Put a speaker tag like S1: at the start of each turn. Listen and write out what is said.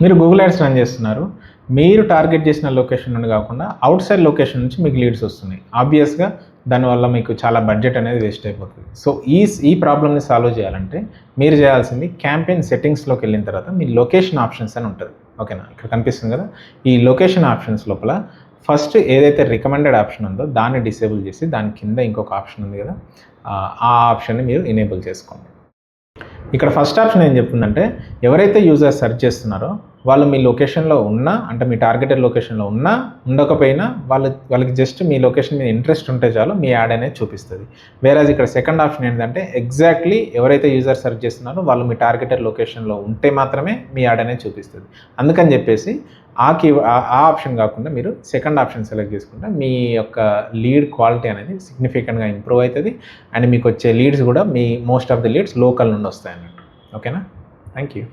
S1: మీరు Google ads run చేస్తున్నారు. మీరు టార్గెట్ చేసిన లొకేషన్ నుండి కాకుండా అవుట్ సైడ్ లొకేషన్ నుంచి మీకు లీడ్స్ వస్తున్నాయి. ఆబ్వియస్‌గా దానివల్ల మీకు చాలా బడ్జెట్ అనేది వేస్ట్ అయిపోతుంది. సో ఈ ప్రాబ్లమ్‌ని సాల్వ్ చేయాలంటే మీరు చేయాల్సింది క్యాంపెయిన్ సెట్టింగ్స్‌లోకి వెళ్ళిన తర్వాత మీ లొకేషన్ ఆప్షన్స్ అని ఉంటుంది. ఓకేనా? ఇక్కడ కనిపిస్తుంది కదా! ఈ లొకేషన్ ఆప్షన్స్ లోపల ఫస్ట్ ఏదైతే రికమెండెడ్ ఆప్షన్ ఉందో దాన్ని డిసేబుల్ చేసి దాని కింద ఇంకొక ఆప్షన్ ఉంది కదా! ఆ ఆప్షన్‌ని మీరు ఎనేబుల్ చేసుకోండి. ఇక్కడ ఫస్ట్ ఆప్షన్ ఏం చెప్తుందంటే ఎవరైతే యూజర్ సెర్చ్ చేస్తున్నారో వాళ్ళు మీ లొకేషన్లో ఉన్నా, అంటే మీ టార్గెటెడ్ లొకేషన్లో ఉన్నా ఉండకపోయినా వాళ్ళకి జస్ట్ మీ లొకేషన్ మీద ఇంట్రెస్ట్ ఉంటే చాలు మీ యాడ్ అనేది చూపిస్తుంది. వేరేజ్ ఇక్కడ సెకండ్ ఆప్షన్ ఏంటంటే ఎగ్జాక్ట్లీ ఎవరైతే యూజర్ సెర్చ్ చేస్తున్నారో వాళ్ళు మీ టార్గెటెడ్ లొకేషన్లో ఉంటే మాత్రమే మీ యాడ్ అనేది చూపిస్తుంది. అందుకని చెప్పేసి ఆ ఆప్షన్ కాకుండా మీరు సెకండ్ ఆప్షన్ సెలెక్ట్ చేసుకుంటే మీ యొక్క లీడ్ క్వాలిటీ అనేది సిగ్నిఫికెంట్గా ఇంప్రూవ్ అవుతుంది. అండ్ మీకు వచ్చే లీడ్స్ కూడా మీ most of the leads local నుండి వస్తాయి అన్నట్టు. ఓకేనా? Thank you.